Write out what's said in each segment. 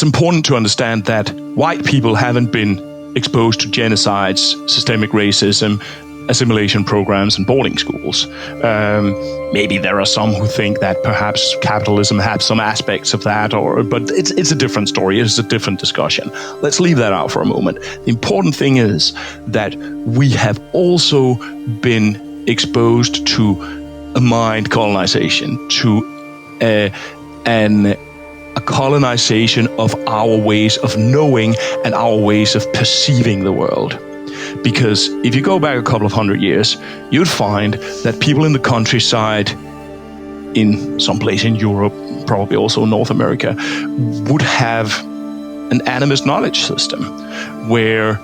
it's important to understand that white people haven't been exposed to genocides, systemic racism, assimilation programs, and boarding schools. Maybe there are some who think that perhaps capitalism had some aspects of that, but it's a different story. It's a different discussion. Let's leave that out for a moment. The important thing is that we have also been exposed to a mind colonization, to a colonization of our ways of knowing and our ways of perceiving the world. Because if you go back a couple of hundred years, you'd find that people in the countryside, in some place in Europe, probably also North America, would have an animist knowledge system where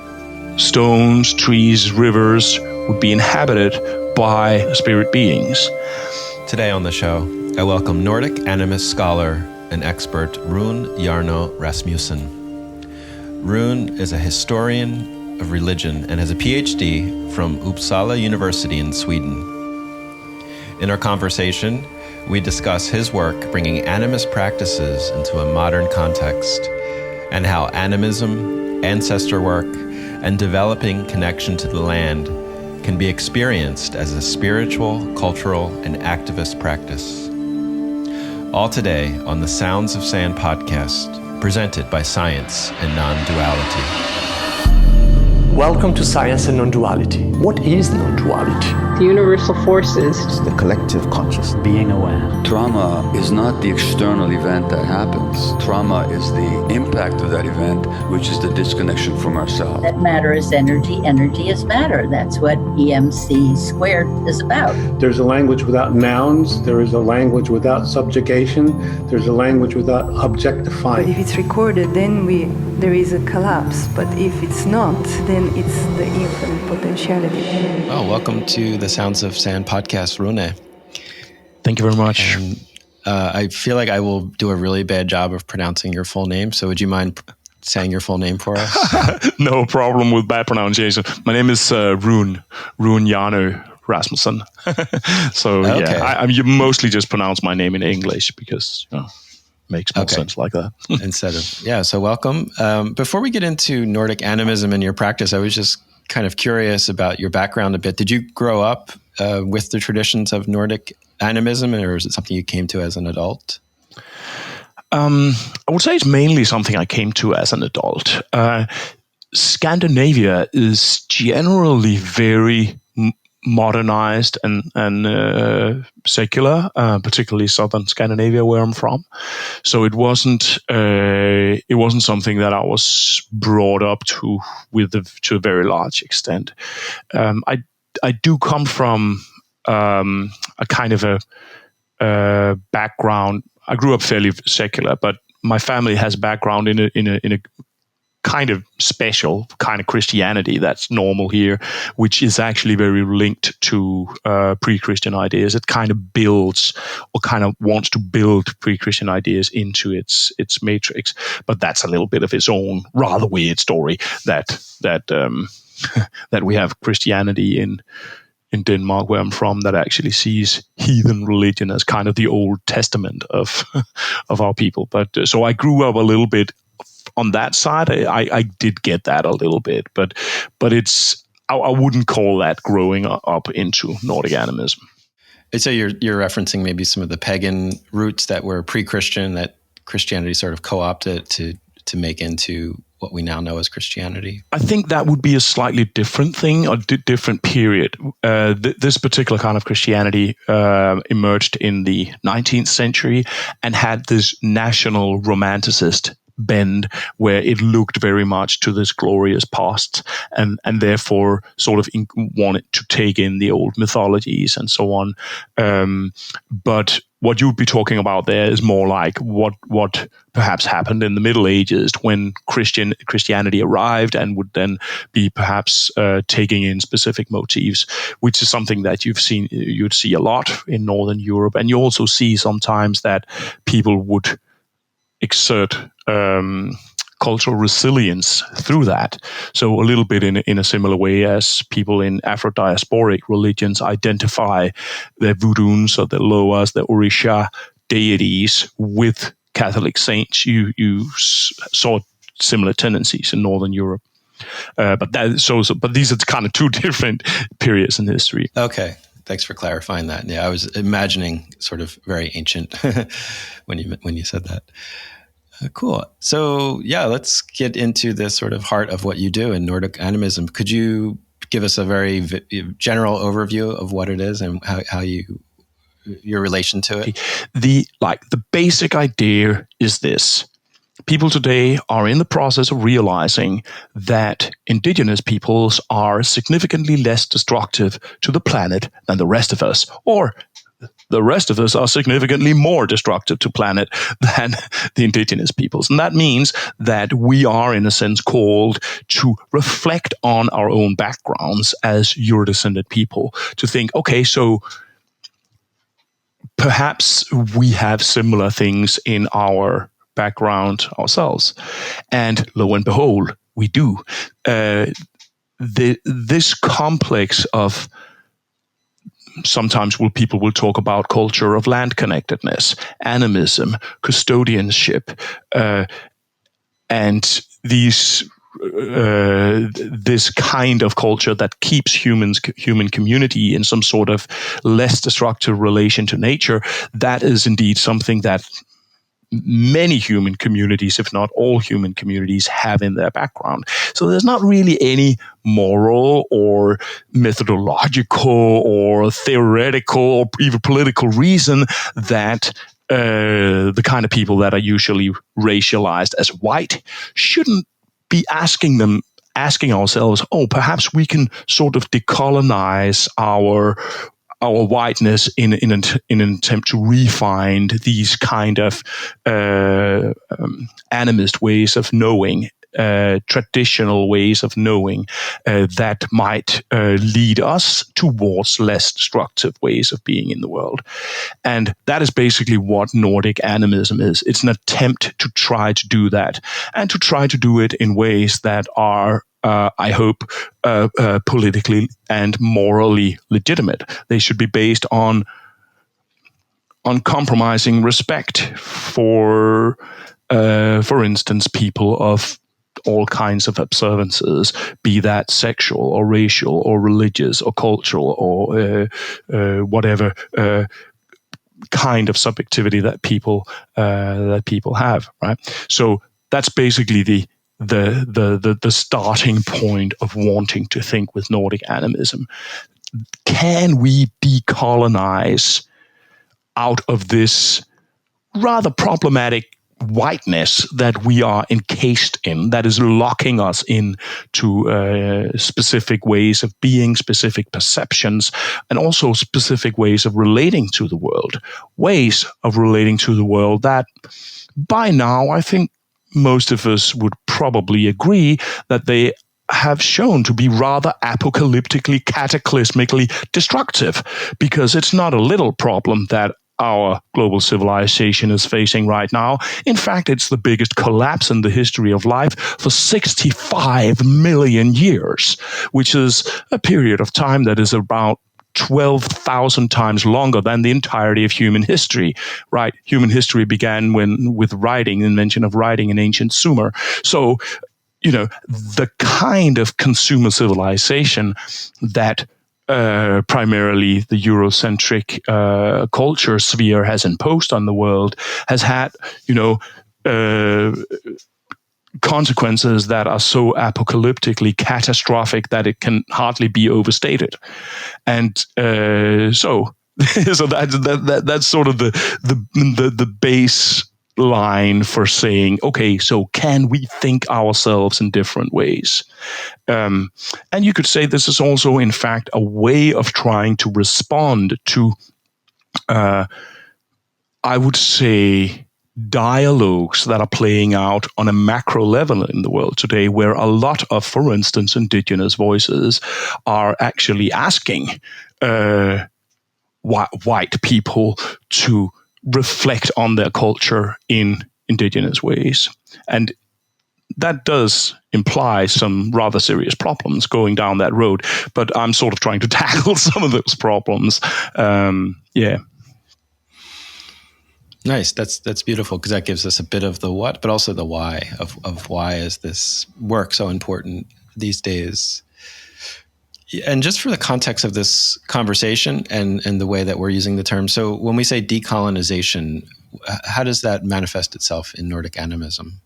stones, trees, rivers would be inhabited by spirit beings. Today on the show, I welcome Nordic Animist scholar and expert Rune Hjarnø Rasmussen. Rune is a historian of religion and has a Ph.D. from Uppsala University in Sweden. In our conversation, we discuss his work bringing animist practices into a modern context and how animism, ancestor work, and developing connection to the land can be experienced as a spiritual, cultural, and activist practice. All today on the Sounds of Sand podcast, presented by Science and Nonduality. Welcome to Science and Nonduality. What is non-duality? The universal forces. It's the collective consciousness. Being aware. Trauma is not the external event that happens. Trauma is the impact of that event, which is the disconnection from ourselves. That matter is energy, energy is matter. That's what EMC squared is about. There's a language without nouns. There is a language without subjugation. There's a language without objectifying. But if it's recorded, then there is a collapse. But if it's not, then it's the infinite potentiality. Oh, welcome to the Sounds of Sand podcast, Rune. Thank you very much. And, I feel like I will do a really bad job of pronouncing your full name, so would you mind saying your full name for us? No problem with bad pronunciation. My name is Rune Hjarnø Rasmussen. So okay. yeah, you mostly just pronounce my name in English because makes more sense like that. Instead of, so welcome. Before we get into Nordic animism and your practice, I was just kind of curious about your background a bit. Did you grow up with the traditions of Nordic animism, or is it something you came to as an adult? I would say it's mainly something I came to as an adult. Scandinavia is generally very modernized and secular, particularly southern Scandinavia, where I'm from. So it wasn't something that I was brought up to to a very large extent. I do come from a kind of a background. I grew up fairly secular, but my family has background in a kind of special kind of Christianity that's normal here, which is actually very linked to pre-Christian ideas. It kind of builds or kind of wants to build pre-Christian ideas into its matrix. But that's a little bit of its own rather weird story that we have Christianity in Denmark, where I'm from, that actually sees heathen religion as kind of the Old Testament of our people. But so I grew up a little bit on that side. I did get that a little bit, but it's I wouldn't call that growing up into Nordic animism. So you're referencing maybe some of the pagan roots that were pre-Christian that Christianity sort of co-opted to make into what we now know as Christianity? I think that would be a slightly different thing or different period. This particular kind of Christianity emerged in the 19th century and had this national romanticist bend where it looked very much to this glorious past and therefore sort of wanted to take in the old mythologies and so on. But what you'd be talking about there is more like what perhaps happened in the Middle Ages when Christianity arrived and would then be perhaps taking in specific motifs, which is something that you'd see a lot in Northern Europe. And you also see sometimes that people would exert cultural resilience through that. So a little bit in a similar way as people in Afro-diasporic religions identify their voodoos or their loas, their orisha deities with Catholic saints, you saw similar tendencies in Northern Europe. But these are kind of two different periods in history. Okay. Thanks for clarifying that. Yeah, I was imagining sort of very ancient when you said that. Cool. So yeah, let's get into the sort of heart of what you do in Nordic Animism. Could you give us a very general overview of what it is and how your relation to it? The basic idea is this. People today are in the process of realizing that indigenous peoples are significantly less destructive to the planet than the rest of us, or the rest of us are significantly more destructive to planet than the indigenous peoples. And that means that we are, in a sense, called to reflect on our own backgrounds as Euro-descended people, to think, okay, so perhaps we have similar things in our background ourselves. And lo and behold, we do. This complex of, sometimes people will talk about culture of landconnectedness, animism, custodianship, and this kind of culture that keeps human community in some sort of less destructive relation to nature. That is indeed something that many human communities, if not all human communities, have in their background. So there's not really any moral or methodological or theoretical or even political reason that the kind of people that are usually racialized as white shouldn't be asking ourselves, perhaps we can sort of decolonize our whiteness in an attempt to refine these kind of animist ways of knowing, traditional ways of knowing that might lead us towards less destructive ways of being in the world. And that is basically what Nordic Animism is. It's an attempt to try to do that, and to try to do it in ways that are I hope, politically and morally legitimate. They should be based on compromising respect for instance, people of all kinds of observances, be that sexual or racial or religious or cultural or whatever kind of subjectivity that people have, right? So that's basically the starting point of wanting to think with Nordic Animism. Can we decolonize out of this rather problematic whiteness that we are encased in, that is locking us into specific ways of being, specific perceptions, and also specific ways of relating to the world, ways of relating to the world that by now I think most of us would probably agree that they have shown to be rather apocalyptically, cataclysmically destructive, because it's not a little problem that our global civilization is facing right now. In fact, it's the biggest collapse in the history of life for 65 million years, which is a period of time that is about 12,000 times longer than the entirety of human history, right? Human history began with writing, invention of writing in ancient Sumer. So, the kind of consumer civilization that primarily the Eurocentric culture sphere has imposed on the world has had, consequences that are so apocalyptically catastrophic that it can hardly be overstated. And so that's sort of the baseline for saying, okay, so can we think ourselves in different ways? And you could say this is also, in fact, a way of trying to respond to, I would say, dialogues that are playing out on a macro level in the world today, where a lot of, for instance, indigenous voices are actually asking white people to reflect on their culture in indigenous ways. And that does imply some rather serious problems going down that road, but I'm sort of trying to tackle some of those problems. Nice. That's beautiful, because that gives us a bit of the what, but also the why of why is this work so important these days. And just for the context of this conversation and the way that we're using the term, so when we say decolonization, how does that manifest itself in Nordic animism?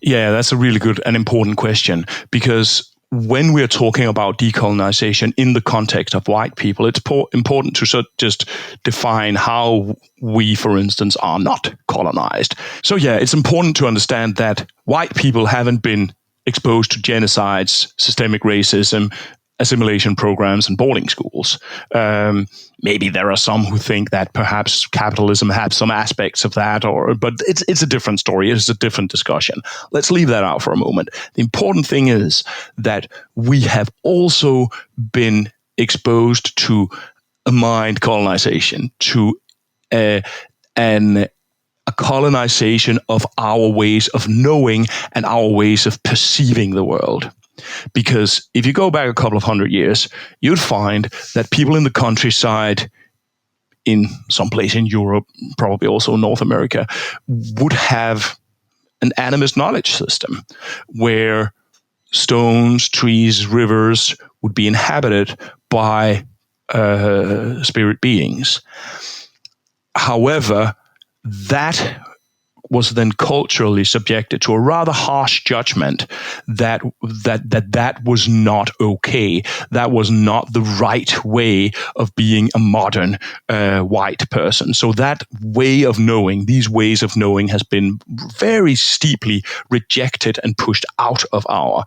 Yeah, that's a really good and important question, because when we're talking about decolonization in the context of white people, it's important to sort of just define how we, for instance, are not colonized. So yeah, it's important to understand that white people haven't been exposed to genocides, systemic racism, assimilation programs, and boarding schools. Maybe there are some who think that perhaps capitalism had some aspects of that, but it's a different story. It's a different discussion. Let's leave that out for a moment. The important thing is that we have also been exposed to a mind colonization, to a colonization of our ways of knowing and our ways of perceiving the world. Because if you go back a couple of hundred years, you'd find that people in the countryside, in some place in Europe, probably also North America, would have an animist knowledge system where stones, trees, rivers would be inhabited by spirit beings. However, that was then culturally subjected to a rather harsh judgment that was not okay. That was not the right way of being a modern white person. So that way of knowing, these ways of knowing, has been very steeply rejected and pushed out of our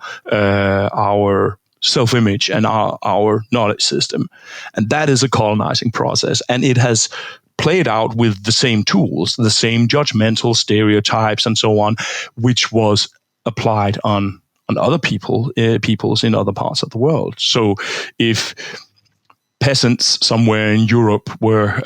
self-image and our knowledge system. And that is a colonizing process. And it has played out with the same tools, the same judgmental stereotypes and so on, which was applied on other peoples in other parts of the world. So if peasants somewhere in Europe were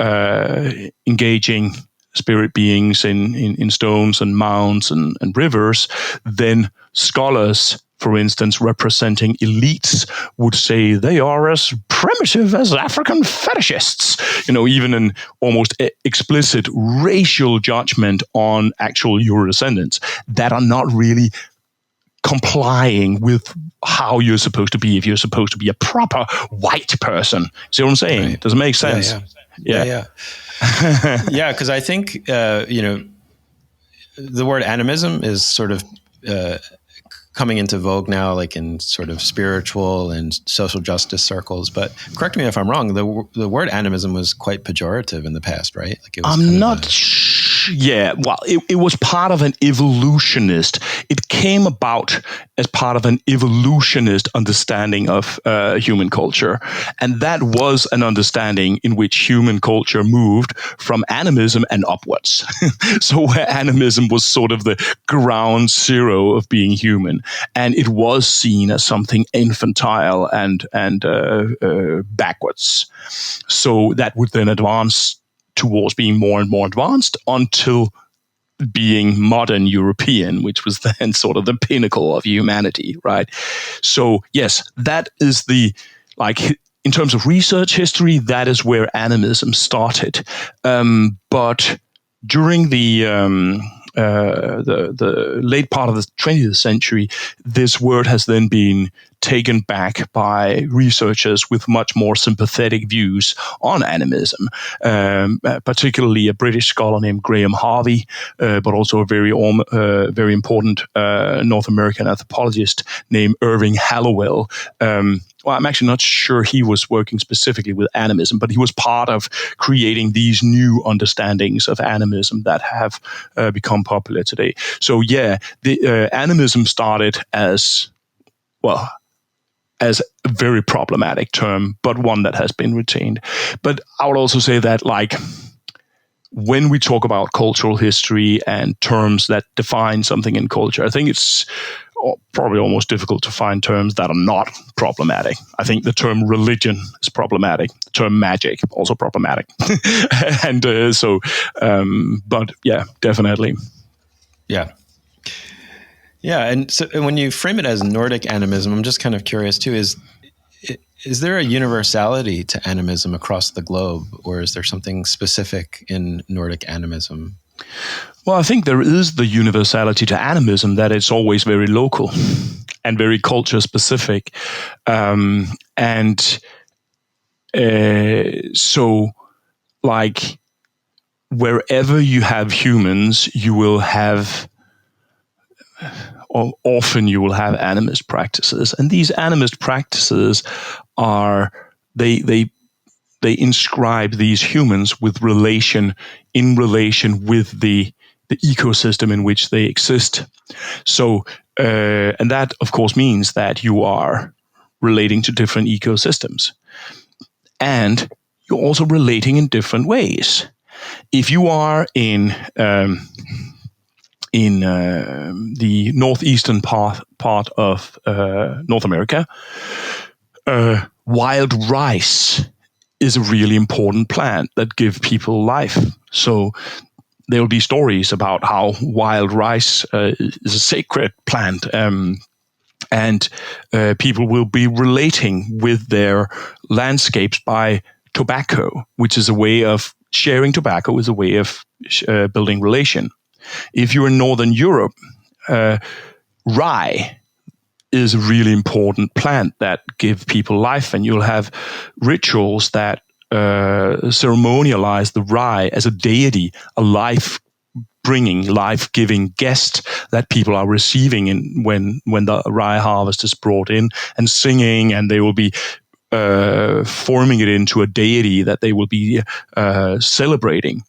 engaging spirit beings in stones and mounds and rivers, then scholars, for instance, representing elites, would say they are as primitive as African fetishists. Even an almost explicit racial judgment on actual Euro-descendants that are not really complying with how you're supposed to be if you're supposed to be a proper white person. See what I'm saying? Right. Does it make sense? Yeah. Yeah, because I think, the word animism is sort of coming into vogue now, like in sort of spiritual and social justice circles. But correct me if I'm wrong, the word animism was quite pejorative in the past, right? Like it was it was part of an evolutionist. It came about as part of an evolutionist understanding of human culture. And that was an understanding in which human culture moved from animism and upwards. So where animism was sort of the ground zero of being human. And it was seen as something infantile and backwards. So that would then advance towards being more and more advanced until being modern European, which was then sort of the pinnacle of humanity, right? So yes, that is in terms of research history, that is where animism started. But during the late part of the 20th century, this word has then been taken back by researchers with much more sympathetic views on animism, particularly a British scholar named Graham Harvey, but also a very important North American anthropologist named Irving Hallowell. Well, I'm actually not sure he was working specifically with animism, but he was part of creating these new understandings of animism that have become popular today. So yeah, the animism started as a very problematic term, but one that has been retained. But I would also say that, when we talk about cultural history and terms that define something in culture, I think it's probably almost difficult to find terms that are not problematic. I think the term religion is problematic. The term magic, also problematic. And but yeah, definitely. Yeah. Yeah, and so when you frame it as Nordic animism, I'm just kind of curious too, is there a universality to animism across the globe, or is there something specific in Nordic animism? Well, I think there is the universality to animism that it's always very local and very culture specific. So, like, wherever you have humans, you will have, or often you will have animist practices. And these animist practices are, they inscribe these humans in relation with the ecosystem in which they exist. So, and that of course means that you are relating to different ecosystems, and you're also relating in different ways. If you are in the northeastern part of North America, wild rice is a really important plant that gives people life. So there will be stories about how wild rice is a sacred plant, and people will be relating with their landscapes by tobacco, which is a way of sharing tobacco, is a way of building relation. If you're in Northern Europe, rye is a really important plant that give people life, and you'll have rituals that ceremonialize the rye as a deity, a life-bringing, life-giving guest that people are receiving when the rye harvest is brought in, and singing, and they will be forming it into a deity that they will be celebrating.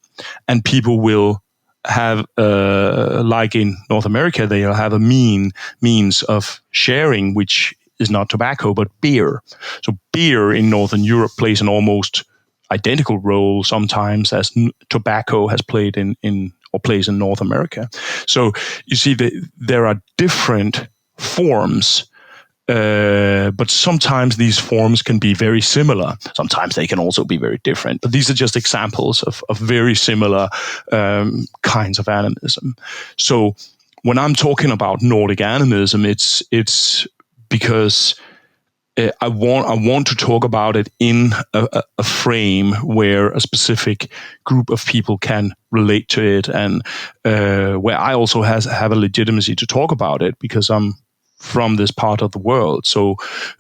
And people will have, like in North America, they'll have a means of sharing, which is not tobacco, but beer. So beer in Northern Europe plays an almost identical role sometimes as tobacco has played in or plays in North America. So you see that there are different forms, but sometimes these forms can be very similar. Sometimes they can also be very different. But these are just examples of very similar kinds of animism. So when I'm talking about Nordic animism, it's because I want to talk about it in a frame where a specific group of people can relate to it, and where I also have a legitimacy to talk about it because I'm from this part of the world. So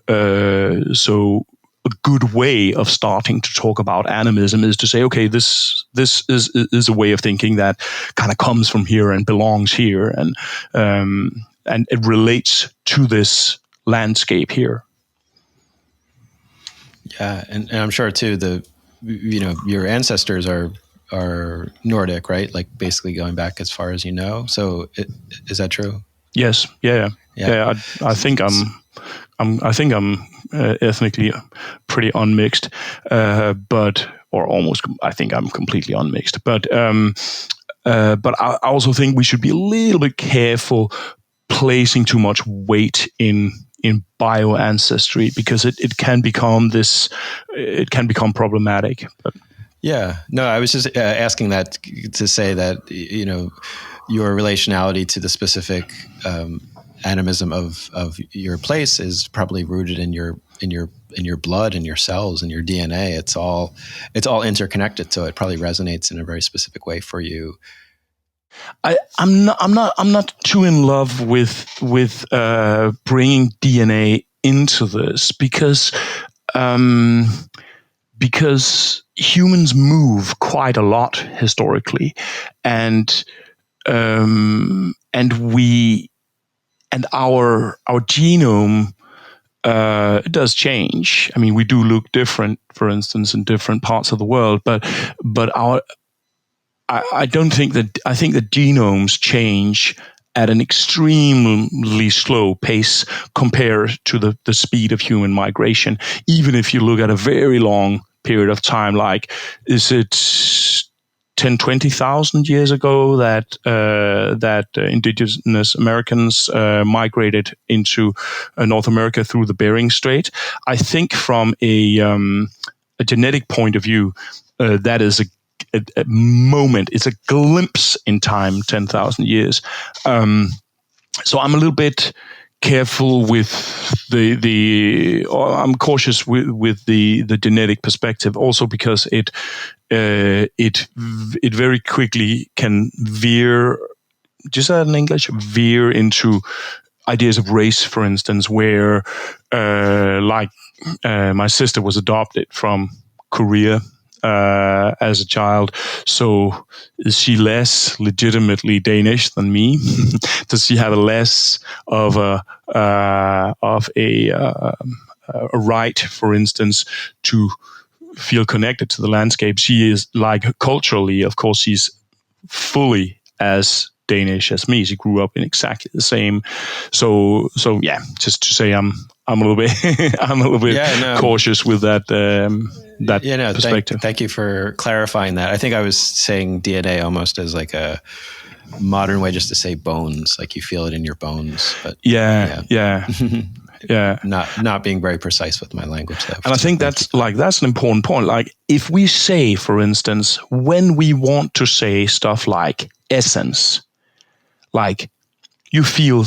a good way of starting to talk about animism is to say, okay, this is a way of thinking that kind of comes from here and belongs here, and it relates to this landscape here. Yeah, and I'm sure too your ancestors are Nordic, right? Like basically going back as far as you know. So is that true? Yes. Yeah. I think I'm ethnically pretty unmixed, or almost. I think I'm completely unmixed. But I also think we should be a little bit careful placing too much weight in bio-ancestry, because it can become problematic. But yeah, no, I was just asking that to say that your relationality to the specific animism of your place is probably rooted in your blood and your cells and your DNA. It's all interconnected, so it probably resonates in a very specific way for you. I'm not too in love with bringing DNA into this, because humans move quite a lot historically, and our genome does change. I mean, we do look different, for instance, in different parts of the world, but I think that genomes change at an extremely slow pace compared to the speed of human migration. Even if you look at a very long period of time, like, is it 10, 20,000 years ago that indigenous Americans migrated into North America through the Bering Strait? I think from a genetic point of view, that is a moment. It's a glimpse in time, 10,000 years. So I'm a little bit careful with I'm cautious with the genetic perspective, also because it very quickly can veer, just that in English, veer into ideas of race, for instance, where my sister was adopted from Korea as a child. So is she less legitimately Danish than me? Does she have a less of a right, for instance, to feel connected to the landscape? She is, like, culturally, of course, she's fully as Danish as me. She grew up in exactly the same. So yeah, just to say, I'm a little bit cautious with that perspective. Thank you for clarifying that. I think I was saying DNA almost as like a modern way just to say bones, like you feel it in your bones. But yeah. Not being very precise with my language there. And I think that's an important point. Like, if we say, for instance, when we want to say stuff like essence, like you feel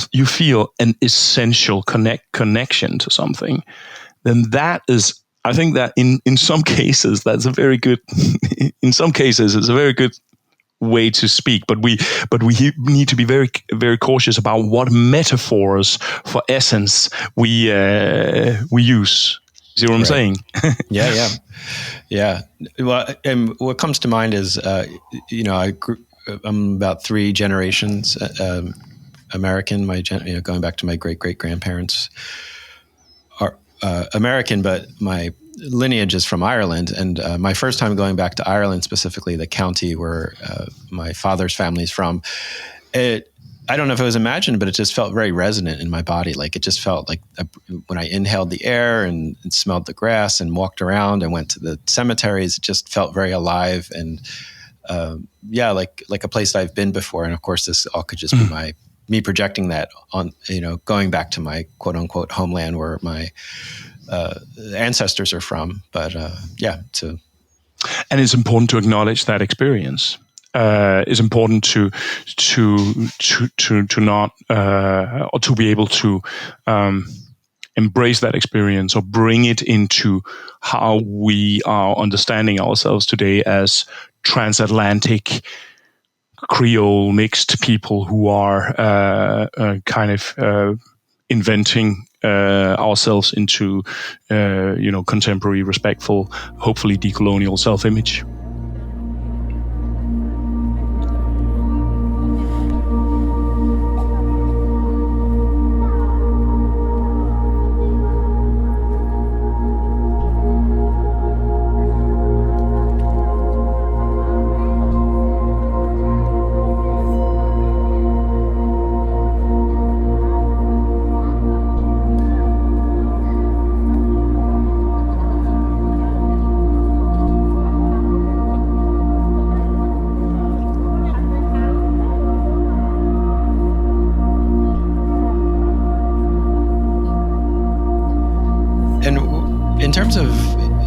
an essential connection to something, then that is, I think that in some cases that's a very good in some cases it's a very good way to speak, but we need to be very, very cautious about what metaphors for essence we use. See what I'm saying? Yeah. Well, and what comes to mind is, I'm about 3 generations American. Going back to my great-great-grandparents are American, but my lineage is from Ireland. And my first time going back to Ireland, specifically the county where my father's family is from, I don't know if it was imagined, but it just felt very resonant in my body. Like, it just felt like when I inhaled the air and smelled the grass and walked around and went to the cemeteries, it just felt very alive and like a place that I've been before. And of course, this all could just be me projecting that on, going back to my quote unquote homeland where my ancestors are from. But and it's important to acknowledge that experience. It's important to not or to be able to embrace that experience or bring it into how we are understanding ourselves today as transatlantic Creole mixed people who are inventing ourselves into contemporary, respectful, hopefully decolonial self-image. In terms of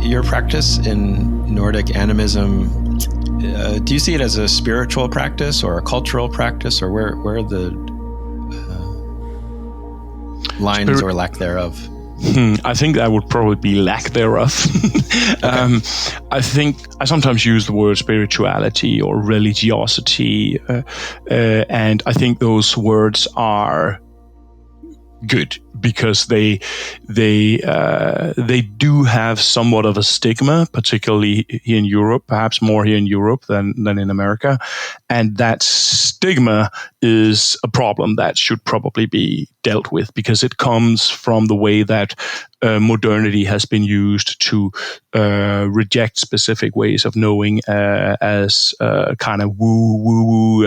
your practice in Nordic animism, do you see it as a spiritual practice or a cultural practice, or where are the lines or lack thereof? I think that would probably be lack thereof. Okay. I think I sometimes use the word spirituality or religiosity, and I think those words are good because they do have somewhat of a stigma, particularly here in Europe, perhaps more here in Europe than in America. And that stigma is a problem that should probably be dealt with because it comes from the way that modernity has been used to reject specific ways of knowing as kind of woo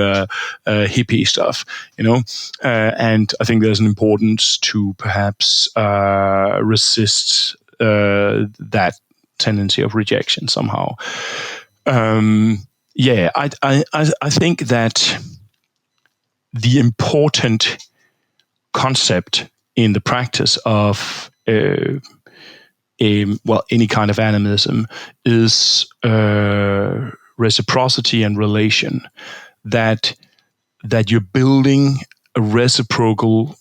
hippie stuff, and I think there's an importance to perhaps resist that tendency of rejection somehow. I think that the important concept in the practice of any kind of animism is reciprocity and relation. That you're building a reciprocal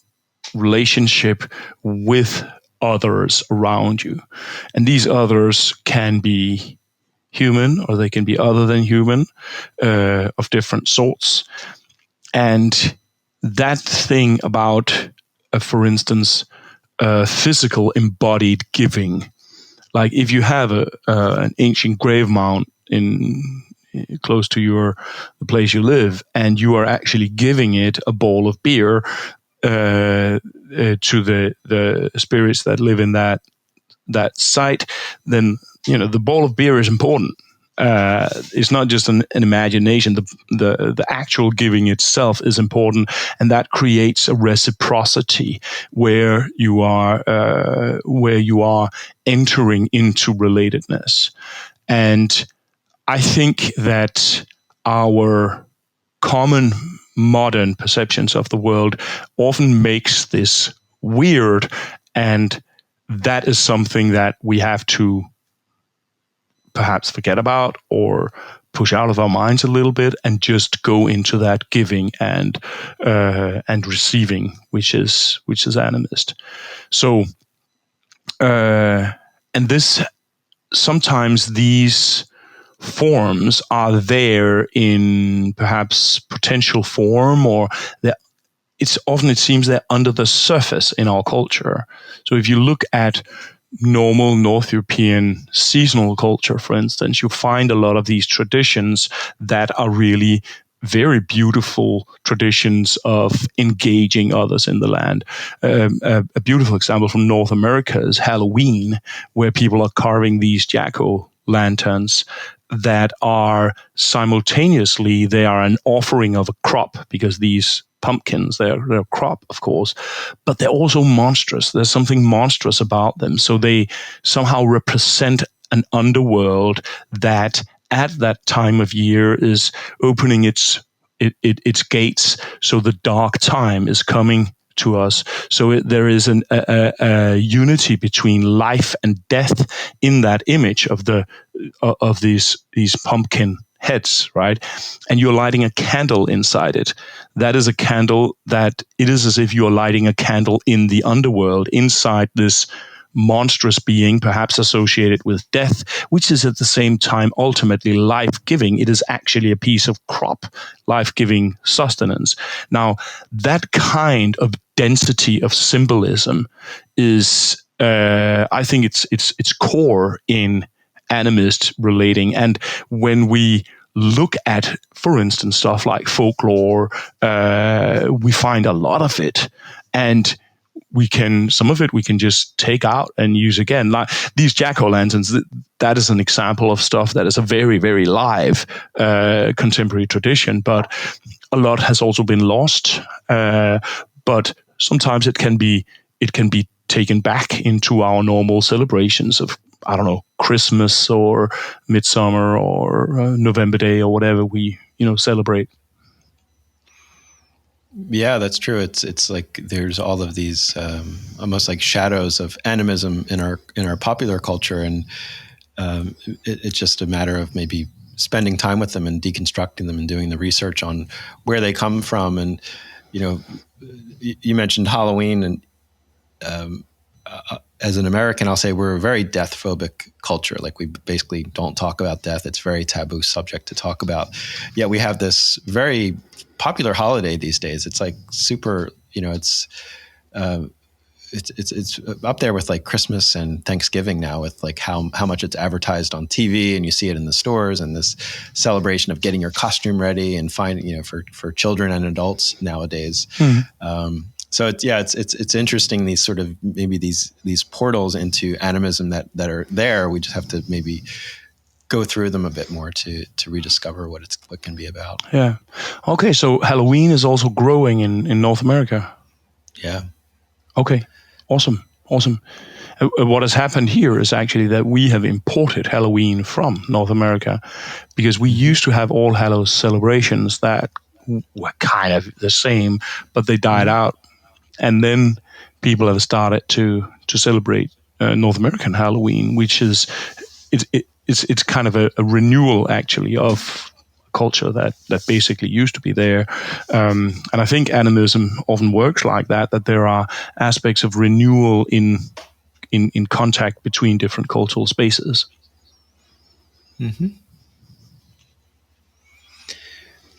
relationship with others around you. And these others can be human, or they can be other than human, of different sorts. And that thing about, for instance, physical embodied giving, like if you have an ancient grave mound close to the place you live, and you are actually giving it a bowl of beer to the spirits that live in that site, then the bowl of beer is important. It's not just an imagination. The actual giving itself is important, and that creates a reciprocity where you are entering into relatedness. And I think that our common modern perceptions of the world often makes this weird, and that is something that we have to perhaps forget about or push out of our minds a little bit, and just go into that giving and receiving, which is animist. So, and this, sometimes these forms are there in perhaps potential form, or it seems they're under the surface in our culture. So if you look at normal North European seasonal culture, for instance, you find a lot of these traditions that are really very beautiful traditions of engaging others in the land. A beautiful example from North America is Halloween, where people are carving these jack-o'-lanterns that are simultaneously, they are an offering of a crop, because these pumpkins, they're a crop, of course, but they're also monstrous. There's something monstrous about them. So they somehow represent an underworld that at that time of year is opening its gates. So the dark time is coming to us. So there is a unity between life and death in that image of these pumpkin heads, right? And you're lighting a candle inside it. That is a candle that it is as if you're lighting a candle in the underworld, inside this monstrous being, perhaps associated with death, which is at the same time ultimately life-giving. It is actually a piece of crop, life-giving sustenance. Now, that kind of density of symbolism is, I think it's core in animist relating. And when we look at, for instance, stuff like folklore, we find a lot of it. And some of it we can just take out and use again. Like these jack-o'-lanterns, that is an example of stuff that is a very, very live contemporary tradition, but a lot has also been lost. But sometimes it can be taken back into our normal celebrations of, I don't know, Christmas or Midsummer or November Day or whatever we celebrate. Yeah, that's true. It's like there's all of these almost like shadows of animism in our popular culture, and it's just a matter of maybe spending time with them and deconstructing them and doing the research on where they come from. And you mentioned Halloween, and as an American, I'll say we're a very death-phobic culture. Like we basically don't talk about death. It's a very taboo subject to talk about. Yet we have this very popular holiday these days. It's like super, it's up there with like Christmas and Thanksgiving now, with like how much it's advertised on TV, and you see it in the stores, and this celebration of getting your costume ready and finding, for children and adults nowadays. Mm-hmm. So it's interesting, these sort of maybe these portals into animism that are there. We just have to maybe go through them a bit more to rediscover what can be about. Yeah. Okay. So Halloween is also growing in North America. Yeah. Okay. Awesome. What has happened here is actually that we have imported Halloween from North America, because we used to have All Hallows celebrations that were kind of the same, but they died out. And then people have started to celebrate North American Halloween, which is it's kind of a renewal actually of culture that basically used to be there. And I think animism often works like that there are aspects of renewal in contact between different cultural spaces. Mm-hmm.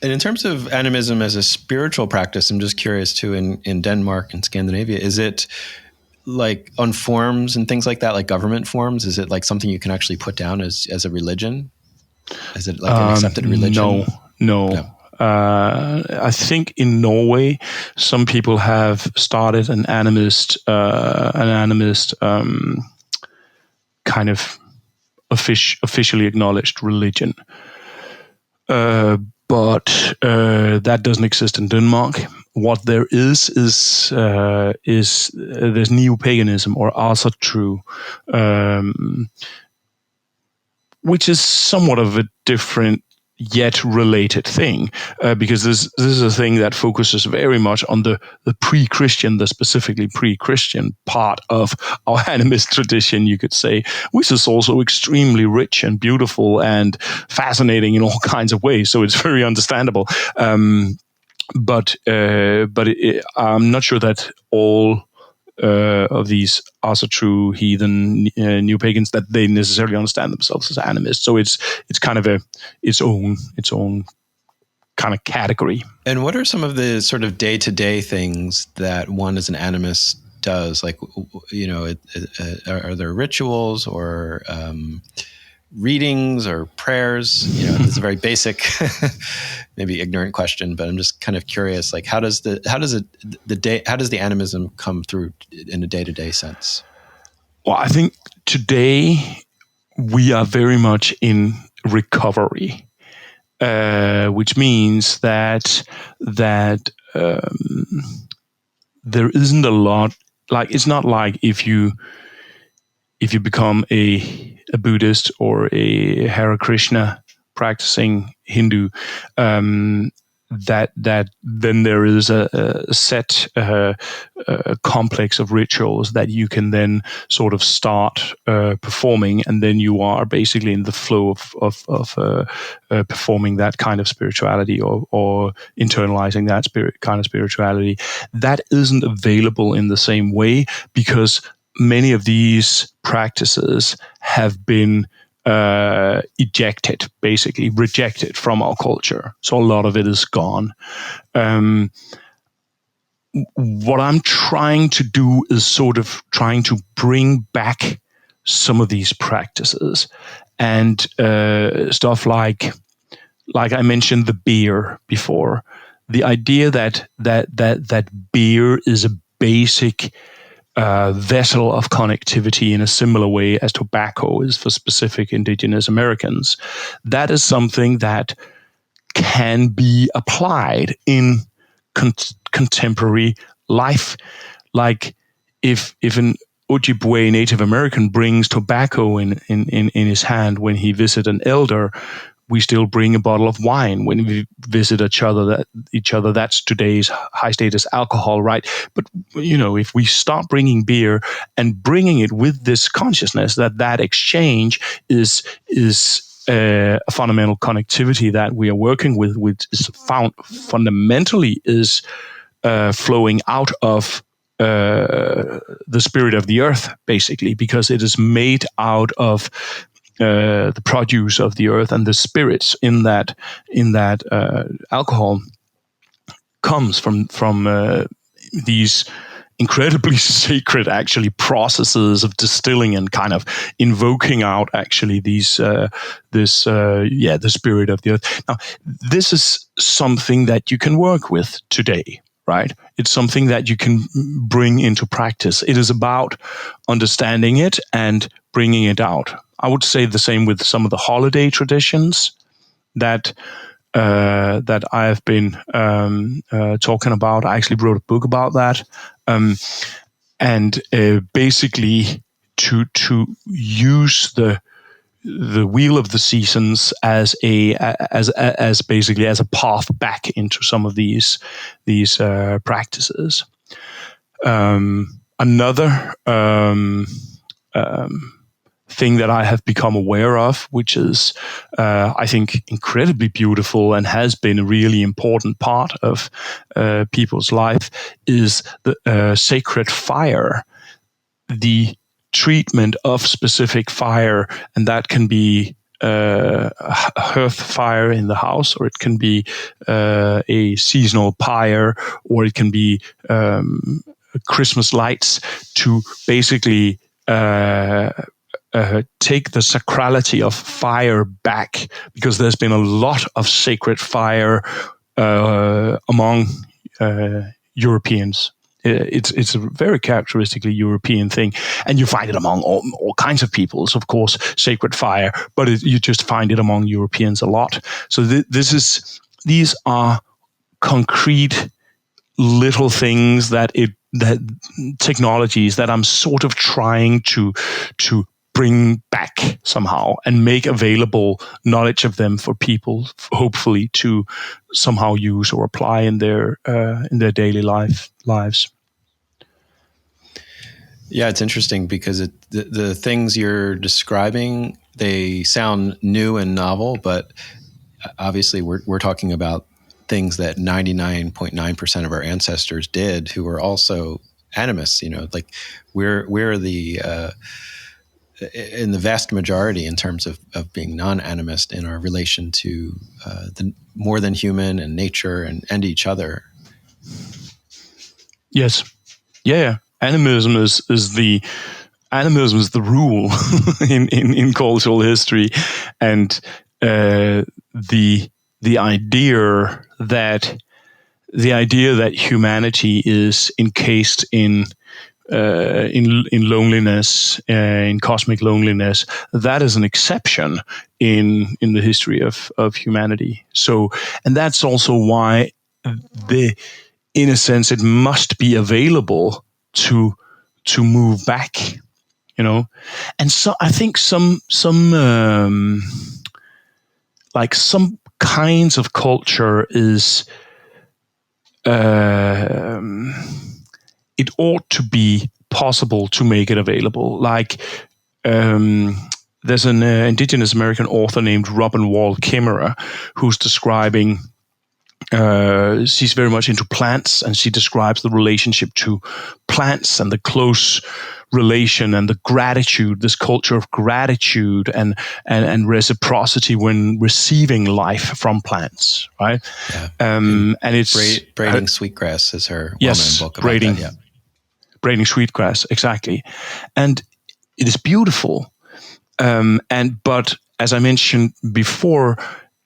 And in terms of animism as a spiritual practice, I'm just curious too, in Denmark and Scandinavia, is it like on forms and things like that, like government forms? Is it like something you can actually put down as a religion? Is it like an accepted religion? No. I think in Norway, some people have started an animist kind of officially acknowledged religion. But that doesn't exist in Denmark. What there is there's neo-paganism or asatru, which is somewhat of a different yet related thing, because this is a thing that focuses very much on the pre-Christian, the specifically pre-Christian part of our animist tradition, you could say, which is also extremely rich and beautiful and fascinating in all kinds of ways. So it's very understandable. But I'm not sure that all of these asatru heathen new pagans that they necessarily understand themselves as animists. So it's kind of its own kind of category. And what are some of the sort of day-to-day things that one as an animist does? Like, are there rituals or readings or prayers? It's a very basic, maybe ignorant question, but I'm just kind of curious. Like, how does the animism come through in a day-to-day sense? Well, I think today we are very much in recovery, which means that there isn't a lot. Like, it's not like if you become a Buddhist or a Hare Krishna practicing Hindu, that then there is a set complex of rituals that you can then sort of start performing, and then you are basically in the flow of performing that kind of spirituality or internalizing that kind of spirituality. That isn't available in the same way because many of these practices have been ejected, basically rejected from our culture. So a lot of it is gone. What I'm trying to do is sort of trying to bring back some of these practices and stuff like I mentioned the beer before. The idea that beer is a basic vessel of connectivity in a similar way as tobacco is for specific indigenous Americans. That is something that can be applied in contemporary life. Like if an Ojibwe Native American brings tobacco in his hand when he visits an elder, we still bring a bottle of wine when we visit each other. That's today's high status alcohol, right? But if we start bringing beer and bringing it with this consciousness that exchange is a fundamental connectivity that we are working with, which is fundamentally is flowing out of the spirit of the earth, basically, because it is made out of the produce of the earth, and the spirits in that alcohol comes from these incredibly sacred, actually, processes of distilling and kind of invoking out actually the spirit of the earth. Now, this is something that you can work with today, right? It's something that you can bring into practice. It is about understanding it and bringing it out. I would say the same with some of the holiday traditions that I have been talking about. I actually wrote a book about that, and basically to use the wheel of the seasons as basically as a path back into some of these practices. Another thing that I have become aware of, which is, I think, incredibly beautiful and has been a really important part of people's life, is the sacred fire, the treatment of specific fire, and that can be a hearth fire in the house, or it can be a seasonal pyre, or it can be Christmas lights, to basically take the sacrality of fire back, because there's been a lot of sacred fire among Europeans. It's a very characteristically European thing, and you find it among all kinds of peoples, of course, sacred fire, but you just find it among Europeans a lot. So these are concrete little things that technologies that I'm sort of trying to bring back somehow and make available knowledge of them for people, hopefully to somehow use or apply in their daily lives. Yeah, it's interesting because the things you're describing, they sound new and novel, but obviously we're talking about things that 99.9% of our ancestors did, who were also animists. Like we're the in the vast majority in terms of being non-animist in our relation to the more than human and nature and each other. Yes. Yeah. Animism is the rule in cultural history, and the idea that humanity is encased in loneliness, in cosmic loneliness, that is an exception in the history of humanity. So, and that's also why in a sense, it must be available to move back, And so I think some kinds of culture is it ought to be possible to make it available. Like there's an indigenous American author named Robin Wall Kimmerer who's describing. She's very much into plants, and she describes the relationship to plants and the close relation and the gratitude, this culture of gratitude and reciprocity when receiving life from plants, right? Yeah. And it's braiding sweetgrass is her well-known book about braiding, that. Yeah. Braiding sweetgrass, exactly, and it is beautiful. But as I mentioned before,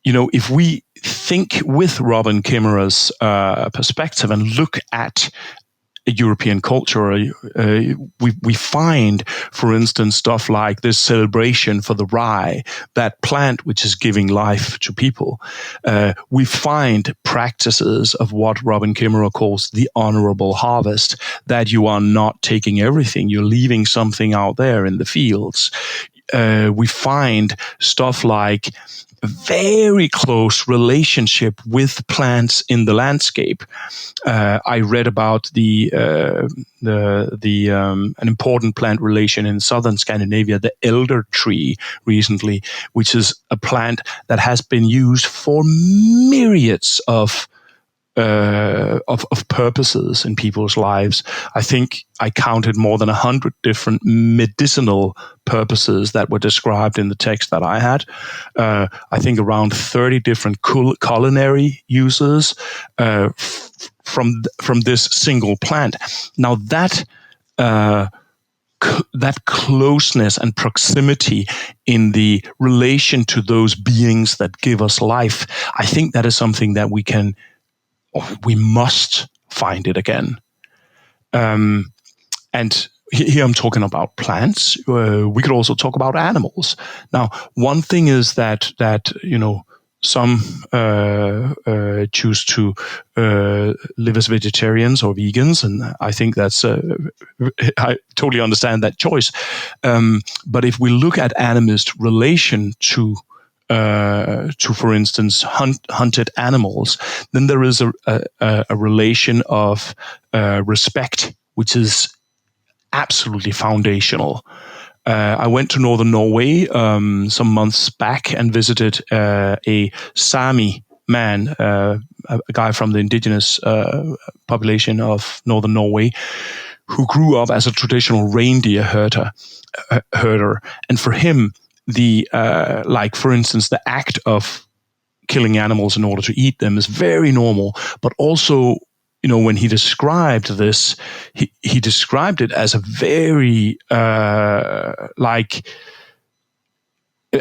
if we think with Robin Kimmerer's perspective and look at a European culture, we find, for instance, stuff like this celebration for the rye, that plant which is giving life to people. We find practices of what Robin Kimmerer calls the honorable harvest, that you are not taking everything, you're leaving something out there in the fields. We find stuff like very close relationship with plants in the landscape. I read about an important plant relation in southern Scandinavia, the elder tree, recently, which is a plant that has been used for myriads of purposes in people's lives. I think I counted more than 100 different medicinal purposes that were described in the text that I had. I think around 30 different culinary uses from this single plant. Now that closeness and proximity in the relation to those beings that give us life, I think that is something that we must find it again. And here I'm talking about plants. We could also talk about animals. Now, one thing is that some choose to live as vegetarians or vegans, and I think that's I totally understand that choice. But if we look at animist relation to, for instance, hunted animals, then there is a relation of respect, which is absolutely foundational. I went to northern Norway some months back and visited a Sami man, a guy from the indigenous population of northern Norway, who grew up as a traditional reindeer herder. And for him, for instance, the act of killing animals in order to eat them is very normal. But also, when he described this, he described it as a very a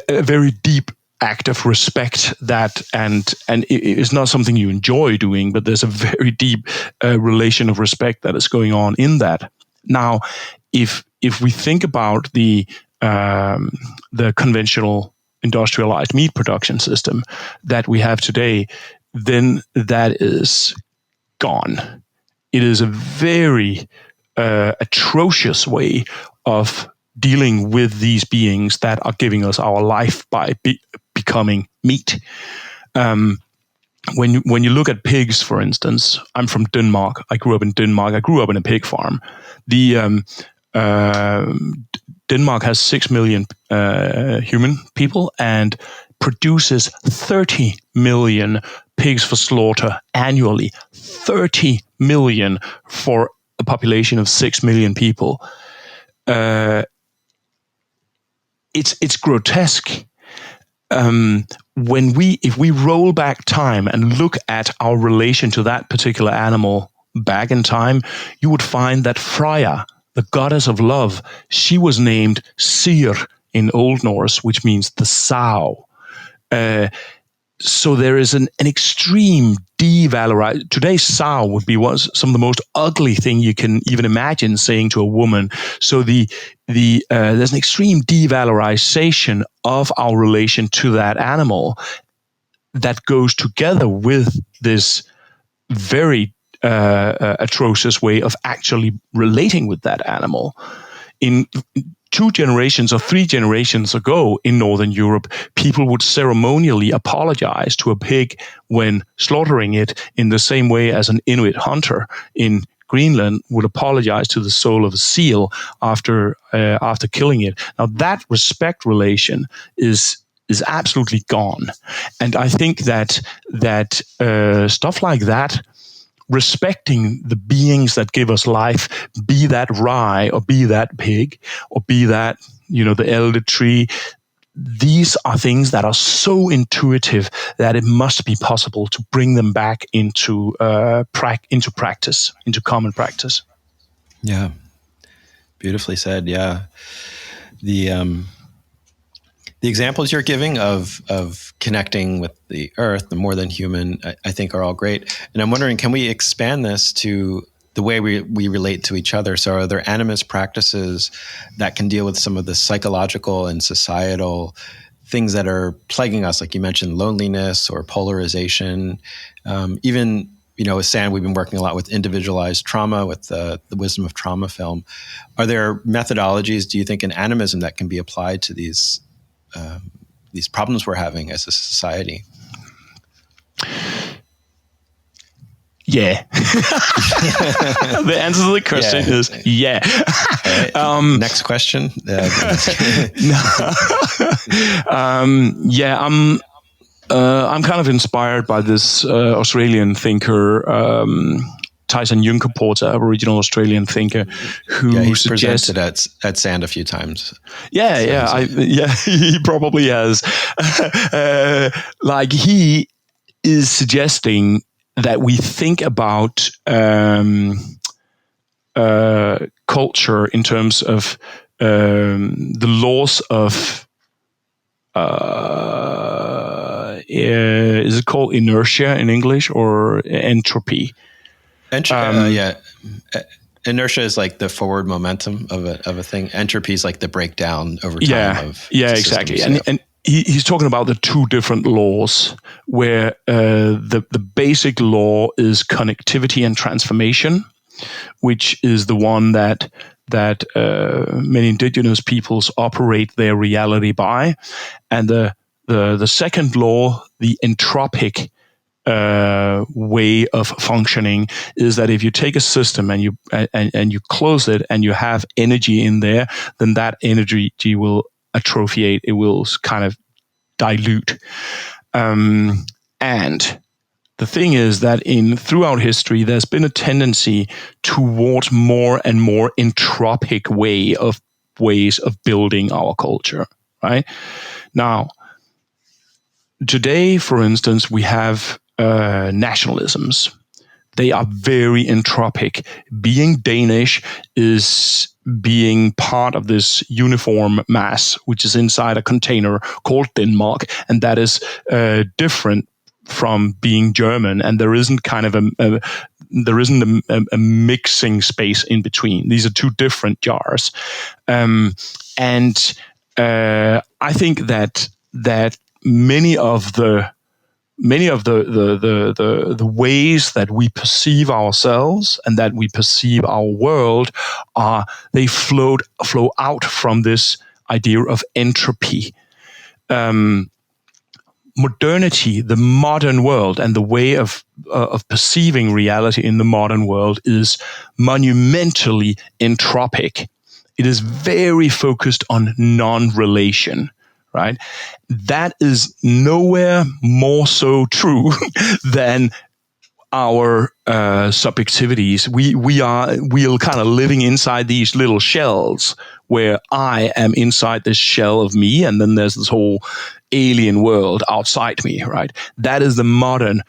very deep act of respect and it is not something you enjoy doing, but there's a very deep relation of respect that is going on in that. Now, if we think about the conventional industrialized meat production system that we have today, then that is gone. It is a very atrocious way of dealing with these beings that are giving us our life by becoming meat. When you look at pigs, for instance, I'm from Denmark. I grew up in Denmark. I grew up in a pig farm. Denmark has 6 million human people and produces 30 million pigs for slaughter annually. 30 million for a population of 6 million people. It's grotesque. If we roll back time and look at our relation to that particular animal back in time, you would find that Freya, the goddess of love, she was named Syr in Old Norse, which means the sow. So there is an extreme devalorization. Today's sow would be some of the most ugly thing you can even imagine saying to a woman. So there's an extreme devalorization of our relation to that animal that goes together with this very atrocious way of actually relating with that animal. In 2 generations or 3 generations ago in Northern Europe, people would ceremonially apologize to a pig when slaughtering it in the same way as an Inuit hunter in Greenland would apologize to the soul of a seal after killing it. Now that respect relation is absolutely gone, and I think that stuff like that, respecting the beings that give us life, be that rye or be that pig or be that the elder tree, these are things that are so intuitive that it must be possible to bring them back into practice, into common practice. Yeah, beautifully said. Yeah, the examples you're giving of connecting with the earth, the more than human, I think are all great. And I'm wondering, can we expand this to the way we relate to each other? So are there animist practices that can deal with some of the psychological and societal things that are plaguing us? Like you mentioned, loneliness or polarization. Even, with Sand, we've been working a lot with individualized trauma, with the Wisdom of Trauma film. Are there methodologies, do you think, in animism that can be applied to these problems we're having as a society? Yeah. The answer to the question is yeah. Next question. I'm kind of inspired by this Australian thinker, Tyson Yunkaporta, Aboriginal Australian thinker, who he's presented at Sand a few times. He probably has. He is suggesting that we think about culture in terms of the laws of is it called inertia in English or entropy? Inertia is like the forward momentum of a thing. Entropy is like the breakdown over time of exactly. systems. And he's talking about the 2 different laws, where the basic law is connectivity and transformation, which is the one that many indigenous peoples operate their reality by, and the second law, the entropic way of functioning is that if you take a system and you close it and you have energy in there, then that energy will atrophiate. It will kind of dilute. And the thing is that throughout history, there's been a tendency towards more and more entropic ways of building our culture, right? Now, today, for instance, we have nationalisms. They are very entropic. Being Danish is being part of this uniform mass, which is inside a container called Denmark, and that is different from being German. And there isn't kind of a mixing space in between. These are two different jars, and I think that many of the ways that we perceive ourselves and that we perceive our world they flow out from this idea of entropy. Modernity, the modern world, and the way of perceiving reality in the modern world is monumentally entropic. It is very focused on non-relation. Right? That is nowhere more so true than our subjectivities. We are kind of living inside these little shells where I am inside this shell of me, and then there's this whole alien world outside me, right? That is the modern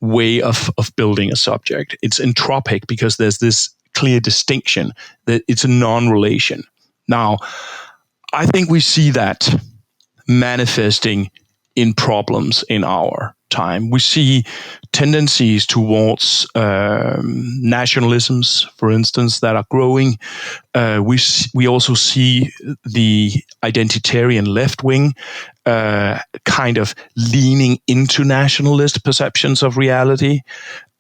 way of building a subject. It's entropic because there's this clear distinction that it's a non-relation. Now, I think we see that manifesting in problems in our time. We see tendencies towards nationalisms, for instance, that are growing. We also see the identitarian left wing kind of leaning into nationalist perceptions of reality,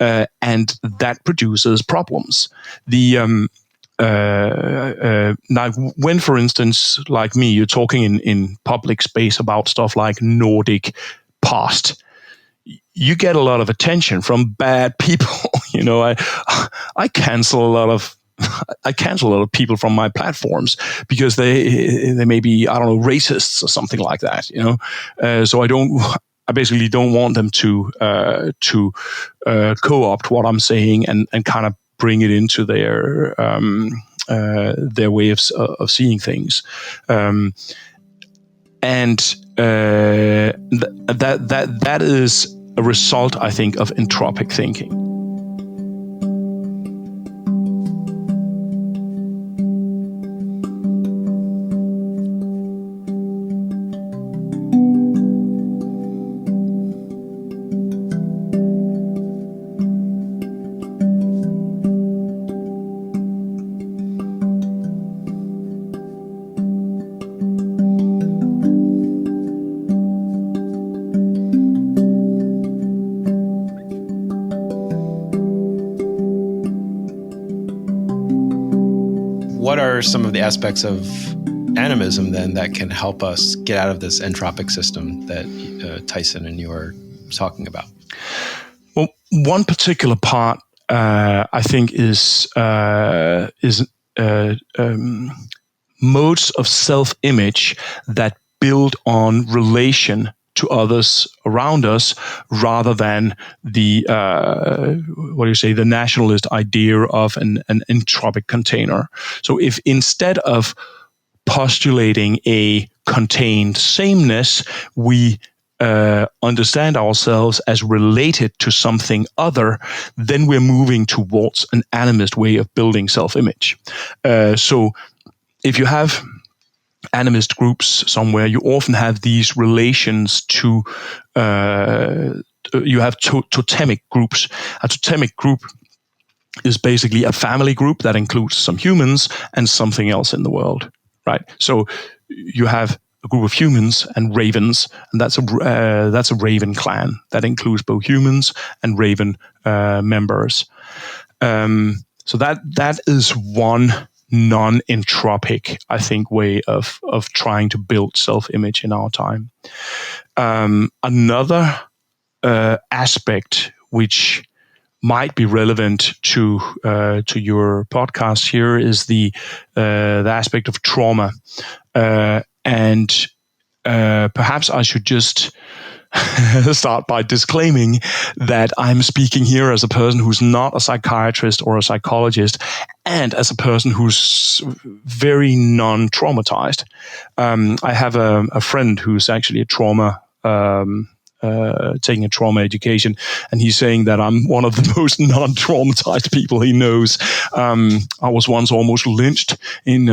and that produces problems. Now, when, for instance, like me, you're talking in public space about stuff like Nordic past, you get a lot of attention from bad people. You know, I cancel a lot of people from my platforms because they may be, I don't know, racists or something like that. You know, so I basically don't want them to co-opt what I'm saying and kind of bring it into their way of seeing things, and that is a result, I think, of entropic thinking. What are some of the aspects of animism then that can help us get out of this entropic system that Tyson and you are talking about? Well, one particular part I think is modes of self-image that build on relation to others around us, rather than the the nationalist idea of an entropic container. So if instead of postulating a contained sameness, we understand ourselves as related to something other, then we're moving towards an animist way of building self-image. So if you have animist groups somewhere, you often have these relations to, you have totemic groups. A totemic group is basically a family group that includes some humans and something else in the world, right? So you have a group of humans and ravens, and that's a raven clan that includes both humans and raven members. So that is one non-entropic, I think, way of trying to build self-image in our time. Another aspect which might be relevant to your podcast here is the aspect of trauma, and perhaps I should just start by disclaiming that I'm speaking here as a person who's not a psychiatrist or a psychologist, and as a person who's very non-traumatized. I have a friend who's actually a trauma taking a trauma education, and he's saying that I'm one of the most non-traumatized people he knows. I was once almost lynched in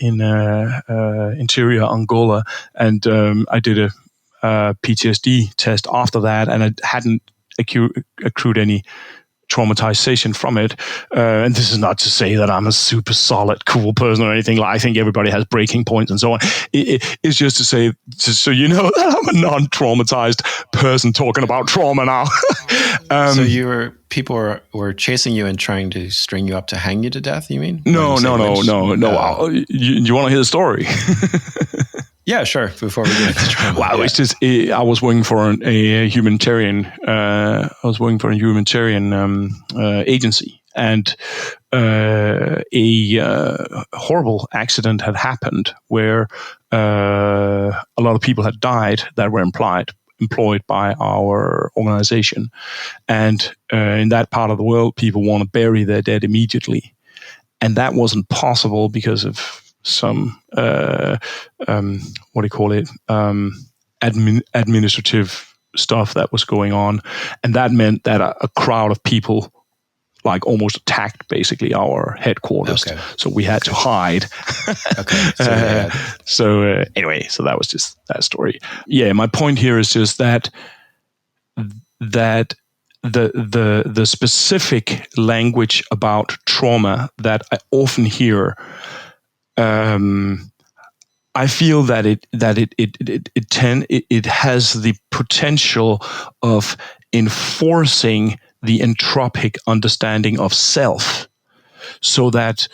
interior Angola, and I did a PTSD test after that, and I hadn't accrued any traumatization from it. And this is not to say that I'm a super solid, cool person or anything. Like, I think everybody has breaking points and so on. It's just to say, so you know, that I'm a non-traumatized person talking about trauma now. So people were chasing you and trying to string you up to hang you to death, you mean? No. You want to hear the story? Yeah, sure. Before we get into trauma. Wow, it's just I was working for a humanitarian. I was working for a humanitarian agency, and a horrible accident had happened where a lot of people had died that were employed by our organization, and in that part of the world, people want to bury their dead immediately, and that wasn't possible because of some administrative stuff that was going on, and that meant that a crowd of people like almost attacked basically our headquarters. Okay. So we had to hide. Okay. So anyway, so that was just that story. Yeah, my point here is just that the specific language about trauma that I often hear, I feel that it has the potential of enforcing the entropic understanding of self, so that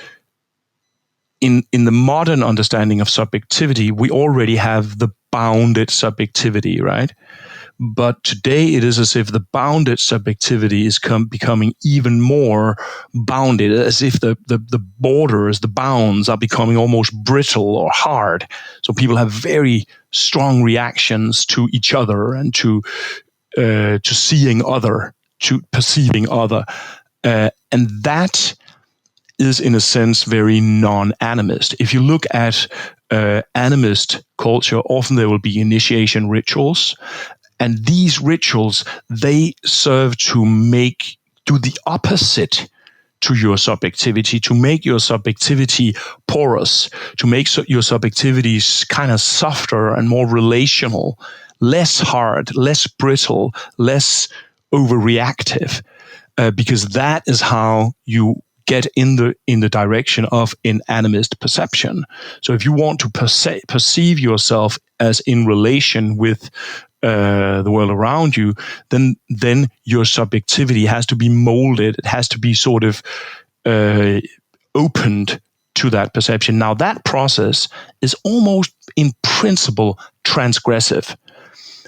in the modern understanding of subjectivity, we already have the bounded subjectivity, right? But today it is as if the bounded subjectivity is becoming even more bounded, as if the borders, the bounds are becoming almost brittle or hard. So people have very strong reactions to each other and to seeing other, to perceiving other. And that is, in a sense, very non-animist. If you look at animist culture, often there will be initiation rituals. And these rituals, they serve to do the opposite to your subjectivity, to make your subjectivity porous, to make your subjectivity kind of softer and more relational, less hard, less brittle, less overreactive, because that is how you get in the direction of an animist perception. So if you want to perceive yourself as in relation with the world around you, then your subjectivity has to be molded. It has to be sort of opened to that perception. Now, that process is almost in principle transgressive,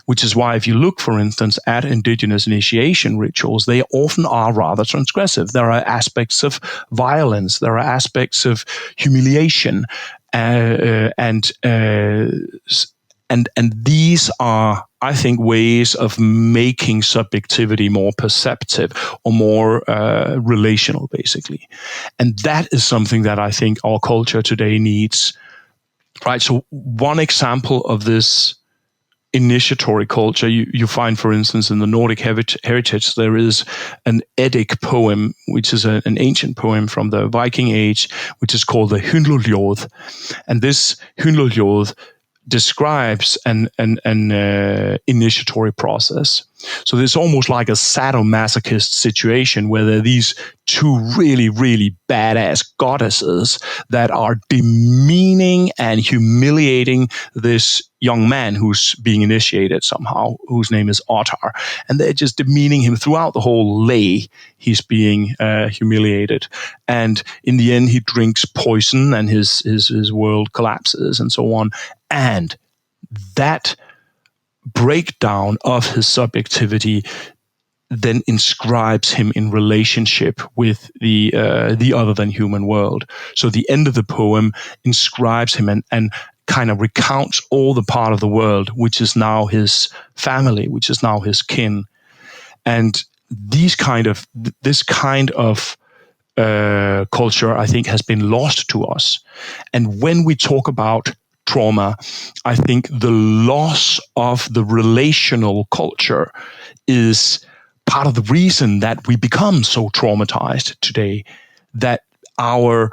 which is why if you look, for instance, at indigenous initiation rituals, they often are rather transgressive. There are aspects of violence. There are aspects of humiliation, and these are, I think, ways of making subjectivity more perceptive or more relational, basically. And that is something that I think our culture today needs. Right. So one example of this initiatory culture you find, for instance, in the Nordic heritage, there is an Eddic poem, which is an ancient poem from the Viking age, which is called the Hyndluljóð. And this Hyndluljóð describes an initiatory process. So there's almost like a sadomasochist situation where there are these two really, really badass goddesses that are demeaning and humiliating this young man who's being initiated somehow, whose name is Ottar. And they're just demeaning him throughout the whole lay. He's being humiliated. And in the end, he drinks poison and his world collapses and so on. And that breakdown of his subjectivity then inscribes him in relationship with the other than human world. So the end of the poem inscribes him and kind of recounts all the part of the world which is now his family, which is now his kin. And this kind of culture, I think, has been lost to us. And when we talk about trauma, I think the loss of the relational culture is part of the reason that we become so traumatized today, that our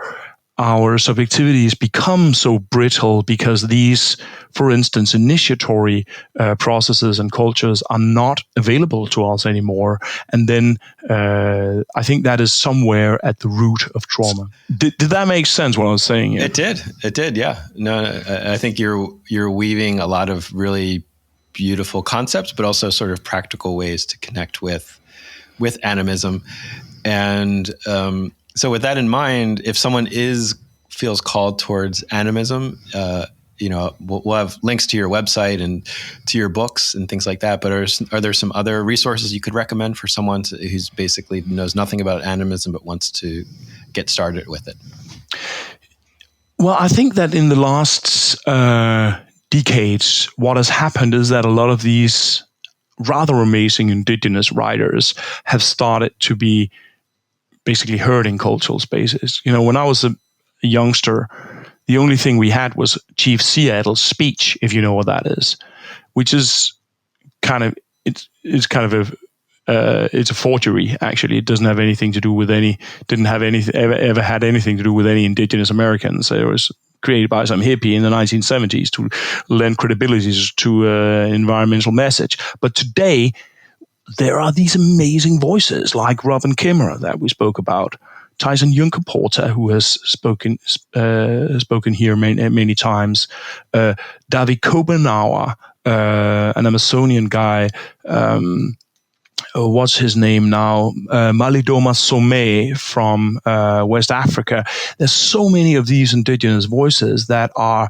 subjectivities become so brittle because these, for instance, initiatory processes and cultures are not available to us anymore. And then I think that is somewhere at the root of trauma. Did that make sense what I was saying here? It did, yeah. No, I think you're weaving a lot of really beautiful concepts, but also sort of practical ways to connect with animism. And so with that in mind, if someone feels called towards animism, we'll have links to your website and to your books and things like that. But are there some other resources you could recommend for someone who's basically knows nothing about animism but wants to get started with it? Well, I think that in the last decades, what has happened is that a lot of these rather amazing indigenous writers have started to be basically heard in cultural spaces. When I was a youngster, the only thing we had was Chief Seattle's speech, if you know what that is, which is it's a forgery. Actually, it doesn't have anything to do with ever had anything to do with any indigenous Americans. It was created by some hippie in the 1970s to lend credibility to environmental message. But today, there are these amazing voices like Robin Kimmerer that we spoke about, Tyson Juncker-Porter, who has spoken here many times, David Kobenauer, an Amazonian guy. What's his name now? Malidoma Somé from West Africa. There's so many of these indigenous voices that are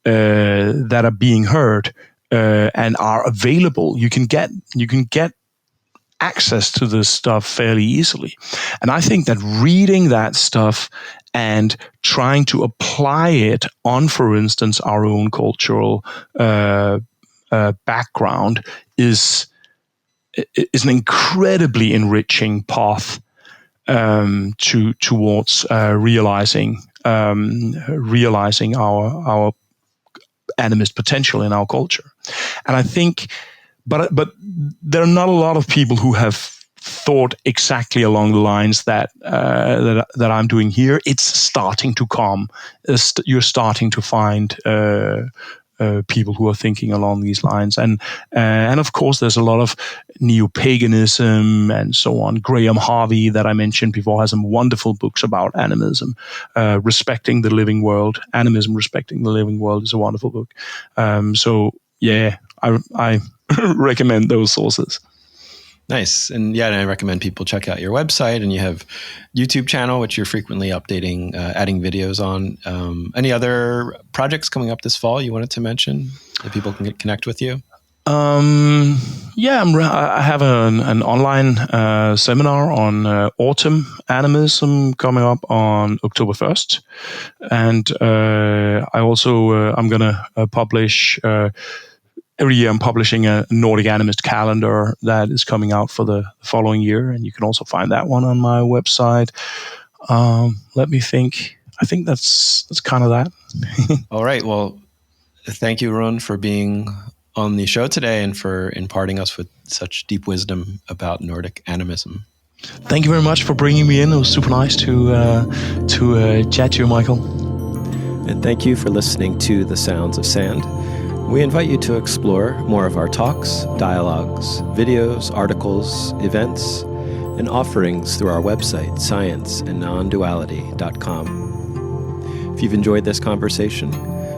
being heard and are available. You can get access to this stuff fairly easily, and I think that reading that stuff and trying to apply it on, for instance, our own cultural background is an incredibly enriching path towards realizing our animist potential in our culture. And I think, but there are not a lot of people who have thought exactly along the lines that I'm doing here. It's starting to come. You're starting to find people who are thinking along these lines, and of course there's a lot of neo-paganism and so on. Graham Harvey, that I mentioned before, has some wonderful books about animism, respecting the living world. Animism, Respecting the Living World is a wonderful book. So yeah, I recommend those sources. Nice. And yeah, I recommend people check out your website, and you have YouTube channel, which you're frequently updating, adding videos on. Any other projects coming up this fall you wanted to mention that people can connect with you? I have an online seminar on autumn animism coming up on October 1st. And I also, I'm going to publish... Every year I'm publishing a Nordic Animist calendar that is coming out for the following year, and you can also find that one on my website. Let me think. I think that's kind of that. All right. Well, thank you, Rune, for being on the show today and for imparting us with such deep wisdom about Nordic animism. Thank you very much for bringing me in. It was super nice to chat to you, Michael. And thank you for listening to The Sounds of Sand. We invite you to explore more of our talks, dialogues, videos, articles, events, and offerings through our website, scienceandnonduality.com. If you've enjoyed this conversation,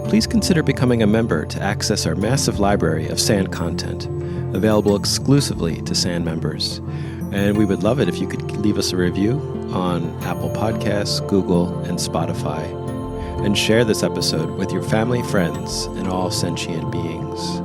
please consider becoming a member to access our massive library of SAND content, available exclusively to SAND members. And we would love it if you could leave us a review on Apple Podcasts, Google, and Spotify. And share this episode with your family, friends, and all sentient beings.